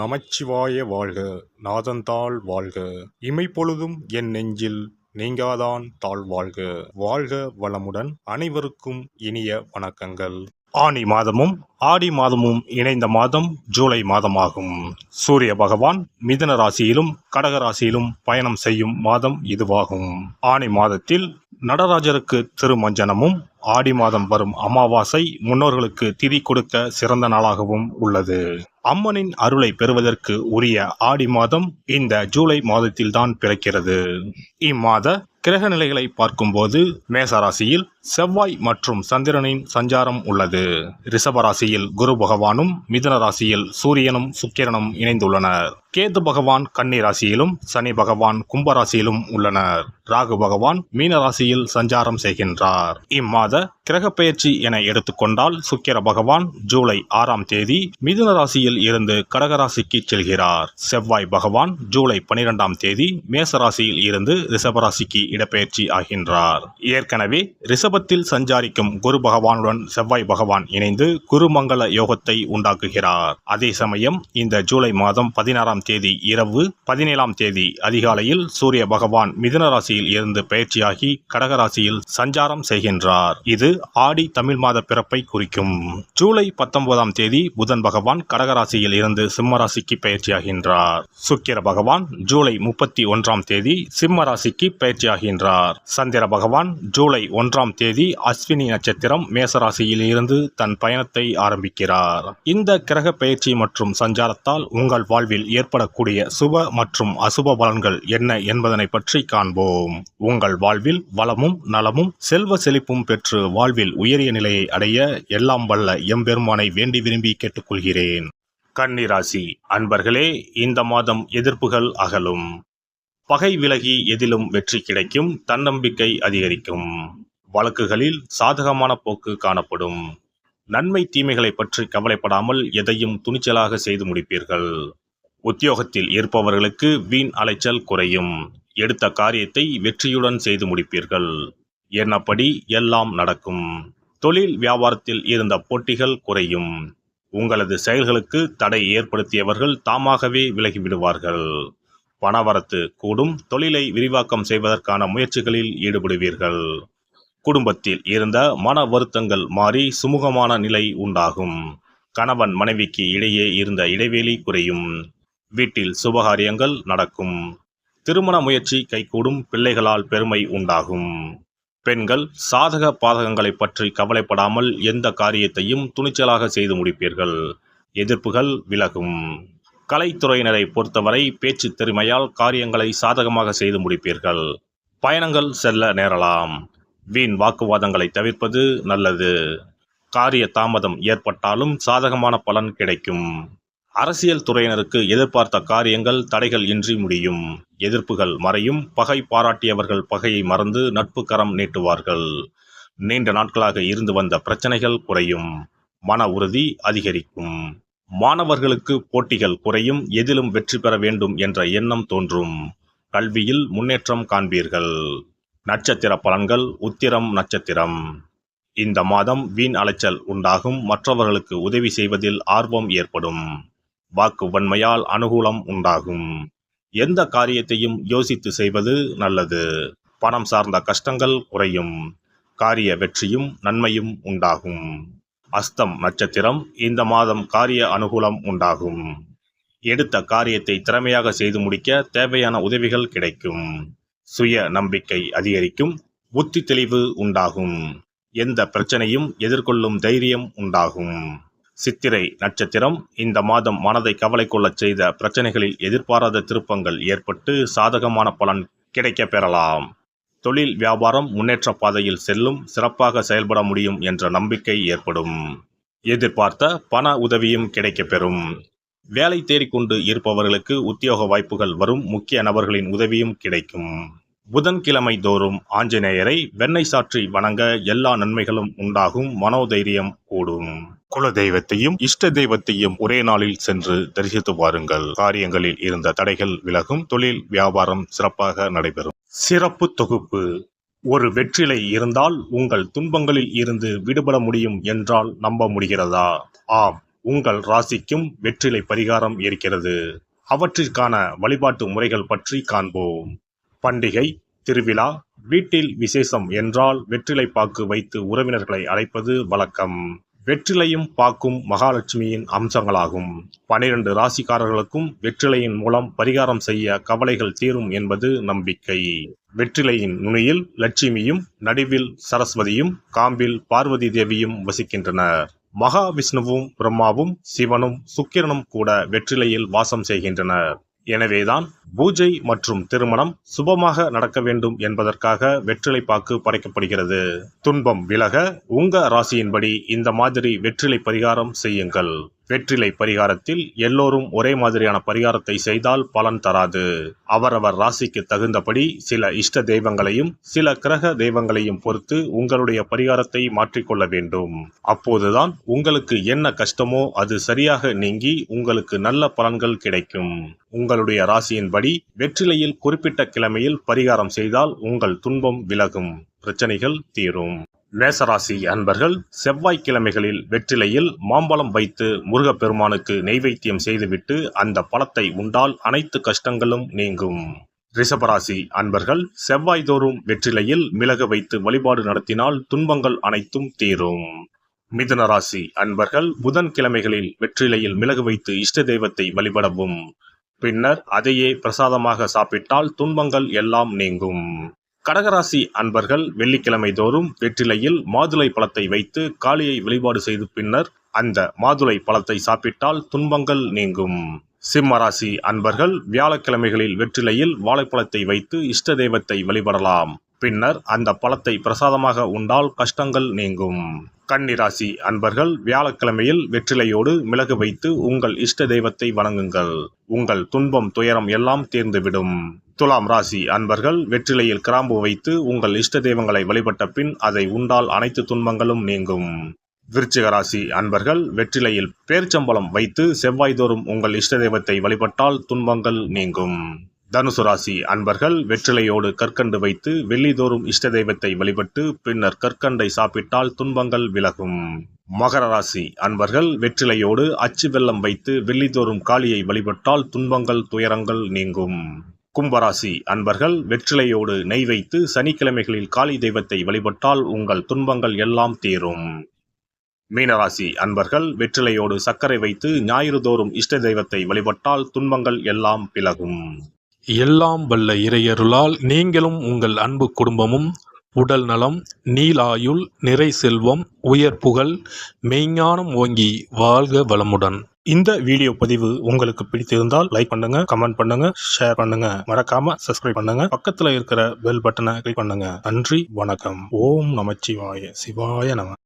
நமச்சிவாய வாழ்க. நாதந்தாள் வாழ்க. இமைப்பொழுதும் என் நெஞ்சில் நீங்காதான் தாழ் வாழ்க. வாழ்க வளமுடன். அனைவருக்கும் இனிய வணக்கங்கள். ஆனி மாதமும் ஆடி மாதமும் இணைந்த மாதம் ஜூலை மாதமாகும். சூரிய பகவான் மிதுன ராசியிலும் கடக ராசியிலும் பயணம் செய்யும் மாதம் இதுவாகும். ஆனி மாதத்தில் நடராஜருக்கு திருமஞ்சனமும், ஆடி மாதம் வரும் அமாவாசை முன்னோர்களுக்கு திதி கொடுக்க சிறந்த நாளாகவும் உள்ளது. அம்மனின் அருளை பெறுவதற்கு உரிய ஆடி மாதம் இந்த ஜூலை மாதத்தில்தான் பிறக்கிறது. இம்மாத கிரக நிலைகளை பார்க்கும்போது மேசராசியில் செவ்வாய் மற்றும் சந்திரனின் சஞ்சாரம் உள்ளது. ரிஷபராசியில் குரு பகவானும், மிதுன ராசியில் சூரியனும் சுக்கிரனும் இணைந்துள்ளனர். கேது பகவான் கன்னி ராசியிலும், சனி பகவான் கும்பராசியிலும் உள்ளனர். ராகு பகவான் மீன ராசியில் சஞ்சாரம் செய்கின்றார். இம்மாத கிரக பெயர்ச்சி என எடுத்துக்கொண்டால் சுக்கிர பகவான் ஜூலை 6ஆம் தேதி மிதுன ராசியில் இருந்து கடகராசிக்கு செல்கிறார். செவ்வாய் பகவான் ஜூலை 12ஆம் தேதி மேசராசியில் இருந்து ரிஷபராசிக்கு இடப்பெயர்ச்சி ஆகின்றார். ஏற்கனவே ரிஷபத்தில் சஞ்சாரிக்கும் குரு பகவானுடன் செவ்வாய் பகவான் இணைந்து குருமங்கள யோகத்தை உண்டாக்குகிறார். அதே சமயம் இந்த ஜூலை மாதம் 16ஆம் தேதி இரவு 17ஆம் தேதி அதிகாலையில் சூரிய பகவான் மிதுன ராசியில் இருந்து பெயர்ச்சியாகி கடகராசியில் சஞ்சாரம் செய்கின்றார். இது ஆடி தமிழ் மாத பிறப்பை குறிக்கும். ஜூலை 19ஆம் தேதி புதன் பகவான் கடகராசியில் இருந்து சிம்மராசிக்கு பெயர்ச்சியாகின்றார். சுக்கிர பகவான் ஜூலை 31ஆம் தேதி சிம்ம ராசிக்கு பெயர்ச்சியாகின்றார். சந்திர பகவான் ஜூலை 1ஆம் தேதி அஸ்வினி நட்சத்திரம் மேசராசியில் இருந்து தன் பயணத்தை ஆரம்பிக்கிறார். இந்த கிரக பெயர்ச்சி மற்றும் சஞ்சாரத்தால் உங்கள் வாழ்வில் ஏற்படக்கூடிய சுப மற்றும் அசுப பலன்கள் என்ன என்பதனை பற்றி காண்போம். உங்கள் வாழ்வில் வளமும் நலமும் செல்வ செழிப்பும் பெற்று வாழ்வில் உயரிய நிலையை அடைய எல்லாம் வல்ல எம்பெருமானை வேண்டி விரும்பி கேட்டுக்கொள்கிறேன். கன்னி ராசி அன்பர்களே, இந்த மாதம் எதிர்ப்புகள் அகலும். பகை விலகி எதிலும் வெற்றி கிடைக்கும். தன்னம்பிக்கை அதிகரிக்கும். வழக்குகளில் சாதகமான போக்கு காணப்படும். நன்மை தீமைகளை பற்றி கவலைப்படாமல் எதையும் துணிச்சலாக செய்து முடிப்பீர்கள். உத்தியோகத்தில் இருப்பவர்களுக்கு வீண் அலைச்சல் குறையும். எடுத்த காரியத்தை வெற்றியுடன் செய்து முடிப்பீர்கள். எண்ணப்படி எல்லாம் நடக்கும். தொழில் வியாபாரத்தில் இருந்த போட்டிகள் குறையும். உங்களது செயல்களுக்கு தடை ஏற்படுத்தியவர்கள் தாமாகவே விலகிவிடுவார்கள். பணவரத்து கூடும். தொழிலை விரிவாக்கம் செய்வதற்கான முயற்சிகளில் ஈடுபடுவீர்கள். குடும்பத்தில் இருந்த மன வருத்தங்கள் மாறி சுமூகமான நிலை உண்டாகும். கணவன் மனைவிக்கு இடையே இருந்த இடைவெளி குறையும். வீட்டில் சுபகாரியங்கள் நடக்கும். திருமண முயற்சி கைகூடும். பிள்ளைகளால் பெருமை உண்டாகும். பெண்கள் சாதக பாதகங்களை பற்றி கவலைப்படாமல் எந்த காரியத்தையும் துணிச்சலாக செய்து முடிப்பீர்கள். எதிர்ப்புகள் விலகும். கலைத்துறையினரை பொறுத்தவரை பேச்சு திறமையால் காரியங்களை சாதகமாக செய்து முடிப்பீர்கள். பயணங்கள் செல்ல நேரலாம். வீண் வாக்குவாதங்களை தவிர்ப்பது நல்லது. காரிய தாமதம் ஏற்பட்டாலும் சாதகமான பலன் கிடைக்கும். அரசியல் துறையினருக்கு எதிர்பார்த்த காரியங்கள் தடைகள் இன்றி முடியும். எதிர்ப்புகள் மறையும். பகை பாராட்டியவர்கள் பகையை மறந்து நட்பு கரம் நீட்டுவார்கள். நீண்ட நாட்களாக இருந்து வந்த பிரச்சனைகள் குறையும். மன உறுதி அதிகரிக்கும். மாணவர்களுக்கு போட்டிகள் குறையும். எதிலும் வெற்றி பெற வேண்டும் என்ற எண்ணம் தோன்றும். கல்வியில் முன்னேற்றம் காண்பீர்கள். நட்சத்திர பலன்கள். உத்திரம் நட்சத்திரம். இந்த மாதம் வீண் அலைச்சல் உண்டாகும். மற்றவர்களுக்கு உதவி செய்வதில் ஆர்வம் ஏற்படும். வாக்கு வன்மையால் அனுகூலம் உண்டாகும். எந்த காரியத்தையும் யோசித்து செய்வது நல்லது. பணம் சார்ந்த கஷ்டங்கள் குறையும். காரிய வெற்றியும் நன்மையும் உண்டாகும். அஸ்தம் நட்சத்திரம். இந்த மாதம் காரிய அனுகூலம் உண்டாகும். எடுத்த காரியத்தை திறமையாக செய்து முடிக்க தேவையான உதவிகள் கிடைக்கும். சுய நம்பிக்கை அதிகரிக்கும். புத்தி தெளிவு உண்டாகும். எந்த பிரச்சனையும் எதிர்கொள்ளும் தைரியம் உண்டாகும். சித்திரை நட்சத்திரம். இந்த மாதம் மனதை கவலை கொள்ளச் செய்த பிரச்சனைகளில் எதிர்பாராத திருப்பங்கள் ஏற்பட்டு சாதகமான பலன் கிடைக்க பெறலாம். தொழில் வியாபாரம் முன்னேற்ற பாதையில் செல்லும். சிறப்பாக செயல்பட முடியும் என்ற நம்பிக்கை ஏற்படும். எதிர்பார்த்த பண உதவியும் கிடைக்கப்பெறும். வேலை தேடிக்கொண்டு இருப்பவர்களுக்கு உத்தியோக வாய்ப்புகள் வரும். முக்கிய நபர்களின் உதவியும் கிடைக்கும். புதன்கிழமை தோறும் ஆஞ்சநேயரை வெண்ணெய் சாற்றி வணங்க எல்லா நன்மைகளும் உண்டாகும். மனோதைரியம் கூடும். குல தெய்வத்தையும் இஷ்ட தெய்வத்தையும் ஒரே நாளில் சென்று தரிசித்து வாருங்கள். காரியங்களில் இருந்த தடைகள் விலகும். தொழில் வியாபாரம் சிறப்பாக நடைபெறும். சிறப்பு தொகுப்பு. ஒரு வெற்றிலை இருந்தால் உங்கள் துன்பங்களில் இருந்து விடுபட முடியும் என்றால் நம்ப முடிகிறதா? ஆம், உங்கள் ராசிக்கும் வெற்றிலை பரிகாரம் இருக்கிறது. அவற்றிற்கான வழிபாட்டு முறைகள் பற்றி காண்போம். பண்டிகை, திருவிழா, வீட்டில் விசேஷம் என்றால் வெற்றிலை பாக்கு வைத்து உறவினர்களை அழைப்பது வழக்கம். வெற்றிலையும் பாக்கும் மகாலட்சுமியின் அம்சங்களாகும். 12 ராசிக்காரர்களுக்கும் வெற்றிலையின் மூலம் பரிகாரம் செய்ய கவலைகள் தீரும் என்பது நம்பிக்கை. வெற்றிலையின் நுனியில் லட்சுமியும், நடுவில் சரஸ்வதியும், காம்பில் பார்வதி தேவியும் வசிக்கின்றனர். மகாவிஷ்ணுவும், பிரம்மாவும், சிவனும், சுக்கிரனும் கூட வெற்றிலையில் வாசம் செய்கின்றனர். எனவேதான் பூஜை மற்றும் திருமணம் சுபமாக நடக்க வேண்டும் என்பதற்காக வெற்றிலை பாக்கு படைக்கப்படுகிறது. துன்பம் விலக உங்க ராசியின்படி இந்த மாதிரி வெற்றிலை பரிகாரம் செய்யுங்கள். வெற்றிலை பரிகாரத்தில் எல்லோரும் ஒரே மாதிரியான பரிகாரத்தை செய்தால் பலன் தராது. அவரவர் ராசிக்கு தகுந்தபடி சில இஷ்ட தெய்வங்களையும் சில கிரக தெய்வங்களையும் பொறுத்து உங்களுடைய பரிகாரத்தை மாற்றிக்கொள்ள வேண்டும். அப்போதுதான் உங்களுக்கு என்ன கஷ்டமோ அது சரியாக நீங்கி உங்களுக்கு நல்ல பலன்கள் கிடைக்கும். உங்களுடைய ராசியின்படி வெற்றிலையில் குறிப்பிட்ட கிழமையில் பரிகாரம் செய்தால் உங்கள் துன்பம் விலகும், பிரச்சனைகள் தீரும். மேசராசி அன்பர்கள் செவ்வாய்க்கிழமைகளில் வெற்றிலையில் மாம்பழம் வைத்து முருகப்பெருமானுக்கு நெய்வேத்தியம் செய்துவிட்டு அந்த பழத்தை உண்டால் அனைத்து கஷ்டங்களும் நீங்கும். ரிஷபராசி அன்பர்கள் செவ்வாய்தோறும் வெற்றிலையில் மிளகு வைத்து வழிபாடு நடத்தினால் துன்பங்கள் அனைத்தும் தீரும். மிதுன ராசி அன்பர்கள் புதன்கிழமைகளில் வெற்றிலையில் மிளகு வைத்து இஷ்ட தெய்வத்தை வழிபடவும். பின்னர் அதையே பிரசாதமாக சாப்பிட்டால் துன்பங்கள் எல்லாம் நீங்கும். கடகராசி அன்பர்கள் வெள்ளிக்கிழமை தோறும் வெற்றிலையில் மாதுளை பழத்தை வைத்து காளியை வழிபாடு செய்து பின்னர் அந்த மாதுளை பழத்தை சாப்பிட்டால் துன்பங்கள் நீங்கும். சிம்மராசி அன்பர்கள் வியாழக்கிழமைகளில் வெற்றிலையில் வாழைப்பழத்தை வைத்து இஷ்ட தெய்வத்தை வழிபடலாம். பின்னர் அந்த பழத்தை பிரசாதமாக உண்டால் கஷ்டங்கள் நீங்கும். கன்னிராசி அன்பர்கள் வியாழக்கிழமையில் வெற்றிலையோடு மிளகு வைத்து உங்கள் இஷ்ட தெய்வத்தை வணங்குங்கள். உங்கள் துன்பம் துயரம் எல்லாம் தீர்ந்துவிடும். துலாம் ராசி அன்பர்கள் வெற்றிலையில் கிராம்பு வைத்து உங்கள் இஷ்ட தெய்வங்களை வழிபட்ட பின் அதை உண்டால் அனைத்து துன்பங்களும் நீங்கும். விருச்சிக ராசி அன்பர்கள் வெற்றிலையில் பேர்ச்சம்பழம் வைத்து செவ்வாய்தோறும் உங்கள் இஷ்ட தெய்வத்தை வழிபட்டால் துன்பங்கள் நீங்கும். தனுசு ராசி அன்பர்கள் வெற்றிலையோடு கற்கண்டு வைத்து வெள்ளிதோறும் இஷ்ட தெய்வத்தை வழிபட்டு பின்னர் கற்கண்டை சாப்பிட்டால் துன்பங்கள் விலகும். மகர ராசி அன்பர்கள் வெற்றிலையோடு அச்சு வெல்லம் வைத்து வெள்ளிதோறும் காளியை வழிபட்டால் துன்பங்கள் துயரங்கள் நீங்கும். கும்பராசி அன்பர்கள் வெற்றிலையோடு நெய் வைத்து சனிக்கிழமைகளில் காளி தெய்வத்தை வழிபட்டால் உங்கள் துன்பங்கள் எல்லாம் தீரும். மீனராசி அன்பர்கள் வெற்றிலையோடு சர்க்கரை வைத்து ஞாயிறு தோறும் இஷ்ட தெய்வத்தை வழிபட்டால் துன்பங்கள் எல்லாம் விலகும். எல்லாம் வல்ல இறையருளால் நீங்களும் உங்கள் அன்பு குடும்பமும் உடல் நலம், நீலாயுள், நிறை செல்வம், உயர் புகழ், மெய்ஞானம் ஓங்கி வாழ்க வளமுடன். இந்த வீடியோ பதிவு உங்களுக்கு பிடித்திருந்தால் லைக் பண்ணுங்க, கமெண்ட் பண்ணுங்க, ஷேர் பண்ணுங்க, மறக்காம சப்ஸ்கிரைப் பண்ணுங்க, பக்கத்துல இருக்கிற பெல் பட்டனை கிளிக் பண்ணுங்க. நன்றி, வணக்கம். ஓம் நமச்சிவாய, சிவாய நம.